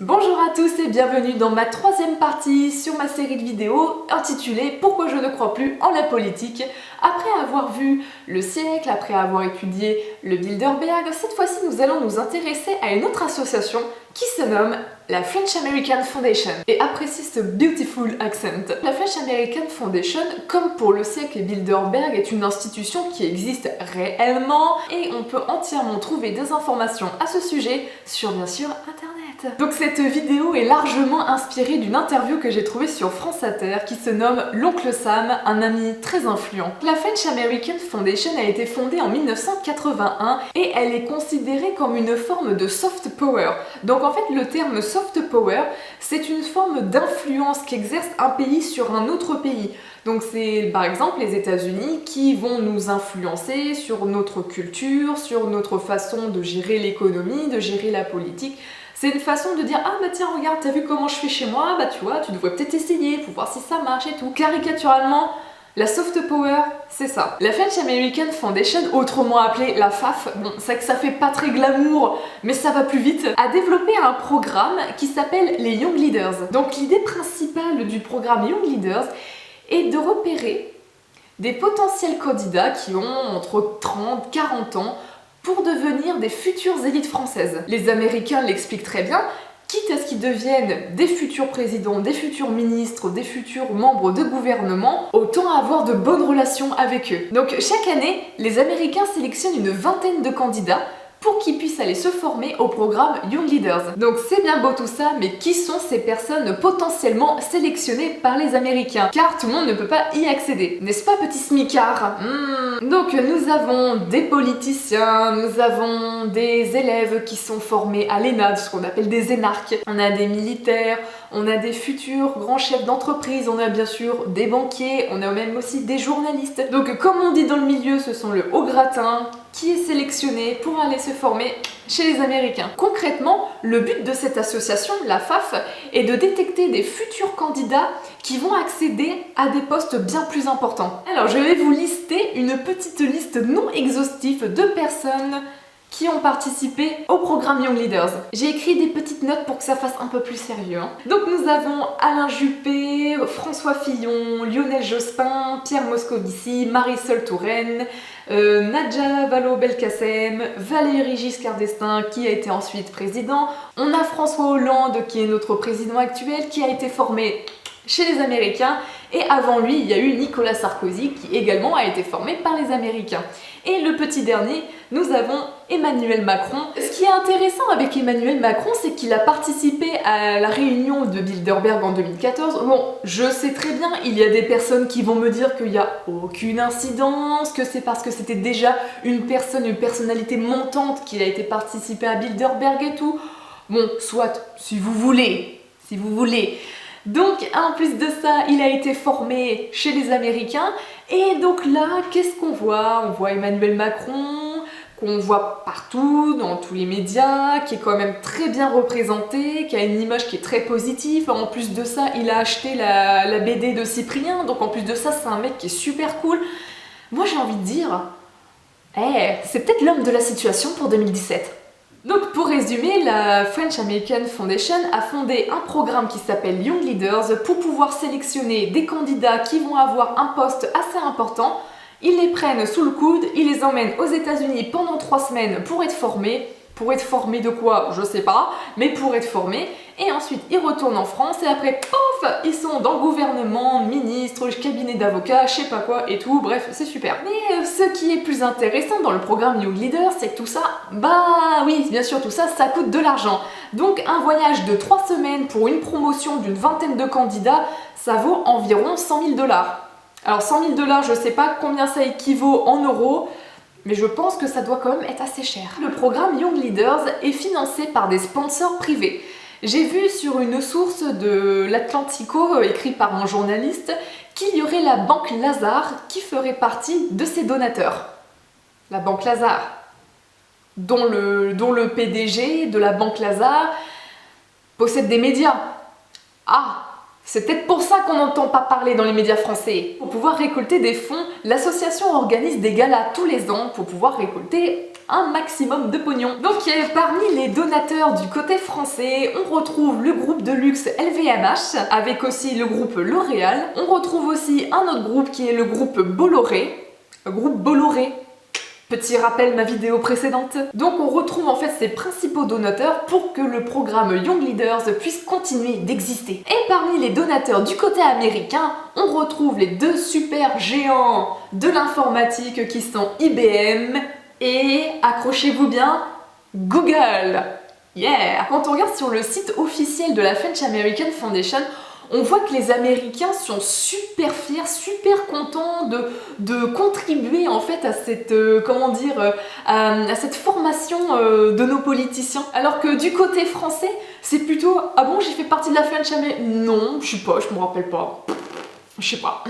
Bonjour à tous et bienvenue dans ma troisième partie sur ma série de vidéos intitulée Pourquoi je ne crois plus en la politique. Après avoir vu le siècle, après avoir étudié le Bilderberg, cette fois-ci nous allons nous intéresser à une autre association qui se nomme la French American Foundation. Et appréciez ce beautiful accent. La French American Foundation, comme pour le siècle et Bilderberg, est une institution qui existe réellement et on peut entièrement trouver des informations à ce sujet sur bien sûr Internet. Donc cette vidéo est largement inspirée d'une interview que j'ai trouvée sur France Inter qui se nomme L'Oncle Sam, un ami très influent. La French American Foundation a été fondée en 1981 et elle est considérée comme une forme de soft power. Donc en fait le terme soft power, c'est une forme d'influence qu'exerce un pays sur un autre pays. Donc c'est par exemple les États-Unis qui vont nous influencer sur notre culture, sur notre façon de gérer l'économie, de gérer la politique. C'est une façon de dire « Ah bah tiens regarde, t'as vu comment je fais chez moi, bah tu vois, tu devrais peut-être essayer pour voir si ça marche et tout ». Caricaturalement, la soft power, c'est ça. La French American Foundation, autrement appelée la FAF, bon c'est que ça fait pas très glamour, mais ça va plus vite, a développé un programme qui s'appelle les Young Leaders. Donc l'idée principale du programme Young Leaders est de repérer des potentiels candidats qui ont entre 30 et 40 ans pour devenir des futures élites françaises. Les Américains l'expliquent très bien, quitte à ce qu'ils deviennent des futurs présidents, des futurs ministres, des futurs membres de gouvernement, autant avoir de bonnes relations avec eux. Donc chaque année, les Américains sélectionnent une vingtaine de candidats pour qu'ils puissent aller se former au programme Young Leaders. Donc c'est bien beau tout ça, mais qui sont ces personnes potentiellement sélectionnées par les Américains? Car tout le monde ne peut pas y accéder. N'est-ce pas, petit smicard? Donc nous avons des politiciens, nous avons des élèves qui sont formés à l'ENA, ce qu'on appelle des énarques. On a des militaires, on a des futurs grands chefs d'entreprise, on a bien sûr des banquiers, on a même aussi des journalistes. Donc comme on dit dans le milieu, ce sont le haut gratin qui est sélectionné pour aller se former chez les Américains. Concrètement, le but de cette association, la FAF, est de détecter des futurs candidats qui vont accéder à des postes bien plus importants. Alors je vais vous lister une petite liste non exhaustive de personnes qui ont participé au programme Young Leaders. J'ai écrit des petites notes pour que ça fasse un peu plus sérieux. Donc nous avons Alain Juppé, François Fillon, Lionel Jospin, Pierre Moscovici, Marisol Touraine, Nadja Vallaud-Belkacem, Valéry Giscard d'Estaing qui a été ensuite président. On a François Hollande qui est notre président actuel qui a été formé chez les Américains, et avant lui il y a eu Nicolas Sarkozy qui également a été formé par les Américains. Et le petit dernier, nous avons Emmanuel Macron. Ce qui est intéressant avec Emmanuel Macron, c'est qu'il a participé à la réunion de Bilderberg en 2014. Bon, je sais très bien, il y a des personnes qui vont me dire qu'il n'y a aucune incidence, que c'est parce que c'était déjà une personnalité montante qui a été participé à Bilderberg et tout. Bon, soit, si vous voulez. Donc, en plus de ça, il a été formé chez les Américains. Et donc là, qu'est-ce qu'on voit? On voit Emmanuel Macron, qu'on voit partout, dans tous les médias, qui est quand même très bien représenté, qui a une image qui est très positive. En plus de ça, il a acheté la BD de Cyprien. Donc en plus de ça, c'est un mec qui est super cool. Moi, j'ai envie de dire, c'est peut-être l'homme de la situation pour 2017. Donc pour résumer, la French American Foundation a fondé un programme qui s'appelle Young Leaders pour pouvoir sélectionner des candidats qui vont avoir un poste assez important. Ils les prennent sous le coude, ils les emmènent aux États-Unis pendant 3 semaines pour être formés. Pour être formés de quoi? Je sais pas, mais pour être formés. Et ensuite ils retournent en France et après, pouf, ils sont dans le gouvernement, ministre, cabinet d'avocats, je sais pas quoi et tout, bref, c'est super. Mais ce qui est plus intéressant dans le programme Young Leader, c'est que tout ça, bah oui, bien sûr, tout ça, ça coûte de l'argent. Donc un voyage de 3 semaines pour une promotion d'une vingtaine de candidats, ça vaut environ 100 000 $. Alors 100 000 $, je sais pas combien ça équivaut en euros, mais je pense que ça doit quand même être assez cher. Le programme Young Leaders est financé par des sponsors privés. J'ai vu sur une source de l'Atlantico, écrite par un journaliste, qu'il y aurait la Banque Lazare qui ferait partie de ces donateurs. La Banque Lazare, dont le PDG de la Banque Lazare possède des médias. Ah! C'est peut-être pour ça qu'on n'entend pas parler dans les médias français. Pour pouvoir récolter des fonds, l'association organise des galas tous les ans pour pouvoir récolter un maximum de pognon. Donc parmi les donateurs du côté français, on retrouve le groupe de luxe LVMH, avec aussi le groupe L'Oréal. On retrouve aussi un autre groupe qui est le groupe Bolloré. Groupe Bolloré. Petit rappel, ma vidéo précédente. Donc on retrouve en fait ces principaux donateurs pour que le programme Young Leaders puisse continuer d'exister. Et parmi les donateurs du côté américain, on retrouve les deux super géants de l'informatique qui sont IBM et, accrochez-vous bien, Google. Yeah! Quand on regarde sur le site officiel de la French American Foundation, on voit que les Américains sont super fiers, super contents de contribuer en fait à cette, à cette formation de nos politiciens. Alors que du côté français, c'est plutôt « Ah bon, j'ai fait partie de la French American ?» Non, je sais pas, je me rappelle pas. Je sais pas,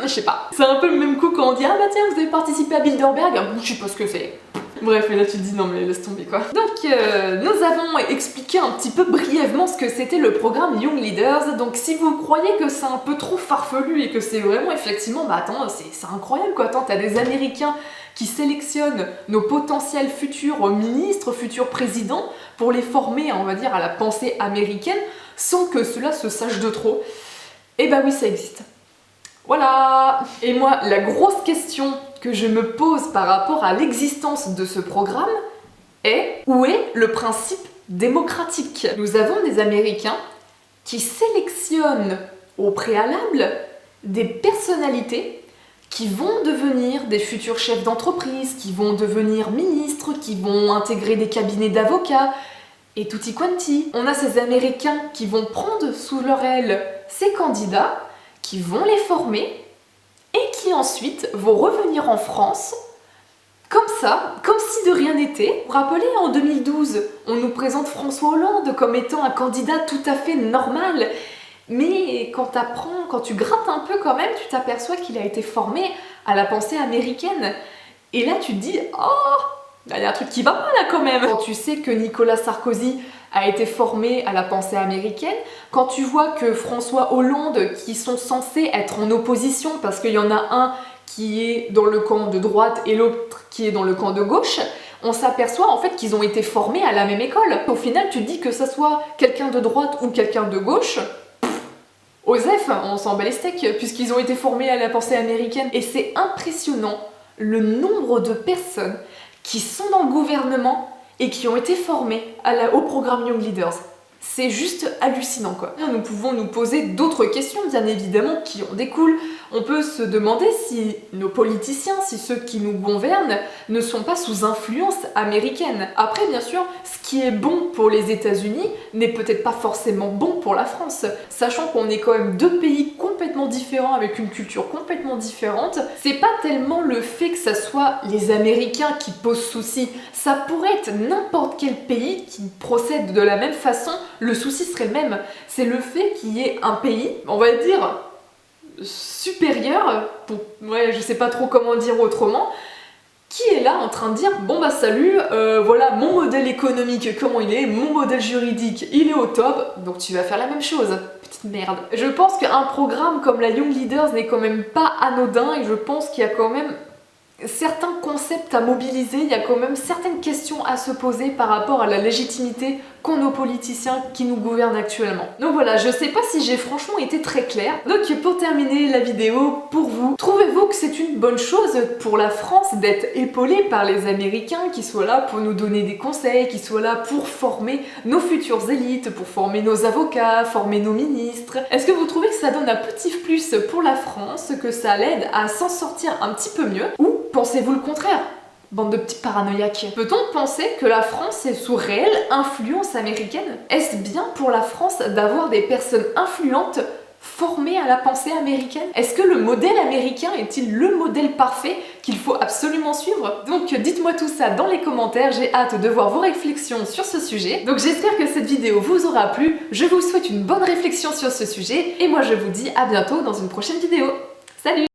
je sais pas. C'est un peu le même coup quand on dit « Ah bah tiens, vous avez participé à Bilderberg ?» Je sais pas ce que c'est. Bref, et là tu te dis non mais laisse tomber quoi. Donc nous avons expliqué un petit peu brièvement ce que c'était le programme Young Leaders. Donc si vous croyez que c'est un peu trop farfelu et que c'est vraiment effectivement, bah attends, c'est incroyable quoi. Attends, t'as des Américains qui sélectionnent nos potentiels futurs ministres, futurs présidents pour les former, on va dire, à la pensée américaine sans que cela se sache de trop. Et bah oui, ça existe. Voilà. Et moi, la grosse question que je me pose par rapport à l'existence de ce programme est où est le principe démocratique? Nous avons des Américains qui sélectionnent au préalable des personnalités qui vont devenir des futurs chefs d'entreprise, qui vont devenir ministres, qui vont intégrer des cabinets d'avocats, et tutti quanti. On a ces Américains qui vont prendre sous leur aile ces candidats, qui vont les former, et qui ensuite vont revenir en France, comme ça, comme si de rien n'était. Vous vous rappelez, en 2012, on nous présente François Hollande comme étant un candidat tout à fait normal, mais quand tu grattes un peu quand même, tu t'aperçois qu'il a été formé à la pensée américaine. Et là, tu te dis, oh, il y a un truc qui va pas là quand même. Quand tu sais que Nicolas Sarkozy a été formé à la pensée américaine, quand tu vois que François Hollande, qui sont censés être en opposition, parce qu'il y en a un qui est dans le camp de droite et l'autre qui est dans le camp de gauche, on s'aperçoit en fait qu'ils ont été formés à la même école. Au final, tu te dis que ça soit quelqu'un de droite ou quelqu'un de gauche, Osef, on s'en bat les steaks, puisqu'ils ont été formés à la pensée américaine. Et c'est impressionnant le nombre de personnes qui sont dans le gouvernement et qui ont été formés au programme Young Leaders. C'est juste hallucinant quoi. Nous pouvons nous poser d'autres questions bien évidemment qui en découlent. On peut se demander si nos politiciens, si ceux qui nous gouvernent ne sont pas sous influence américaine. Après bien sûr, ce qui est bon pour les États-Unis n'est peut-être pas forcément bon pour la France. Sachant qu'on est quand même deux pays complètement différents avec une culture complètement différente, c'est pas tellement le fait que ça soit les Américains qui posent souci, ça pourrait être n'importe quel pays qui procède de la même façon. Le souci serait le même, c'est le fait qu'il y ait un pays, on va dire, supérieur, je sais pas trop comment dire autrement, qui est là en train de dire « Bon bah salut, voilà mon modèle économique comment il est, mon modèle juridique il est au top, donc tu vas faire la même chose. » Petite merde. Je pense qu'un programme comme la Young Leaders n'est quand même pas anodin et je pense qu'il y a quand même certains concepts à mobiliser, il y a quand même certaines questions à se poser par rapport à la légitimité qu'ont nos politiciens qui nous gouvernent actuellement. Donc voilà, je sais pas si j'ai franchement été très claire. Donc pour terminer la vidéo, pour vous, trouvez-vous que c'est une bonne chose pour la France d'être épaulée par les Américains qui soient là pour nous donner des conseils, qui soient là pour former nos futures élites, pour former nos avocats, former nos ministres? Est-ce que vous trouvez que ça donne un petit plus pour la France, que ça l'aide à s'en sortir un petit peu mieux? Ou pensez-vous le contraire? Bande de petits paranoïaques. Peut-on penser que la France est sous réelle influence américaine? Est-ce bien pour la France d'avoir des personnes influentes formées à la pensée américaine? Est-ce que le modèle américain est-il le modèle parfait qu'il faut absolument suivre? Donc dites-moi tout ça dans les commentaires, j'ai hâte de voir vos réflexions sur ce sujet. Donc j'espère que cette vidéo vous aura plu, je vous souhaite une bonne réflexion sur ce sujet, et moi je vous dis à bientôt dans une prochaine vidéo. Salut!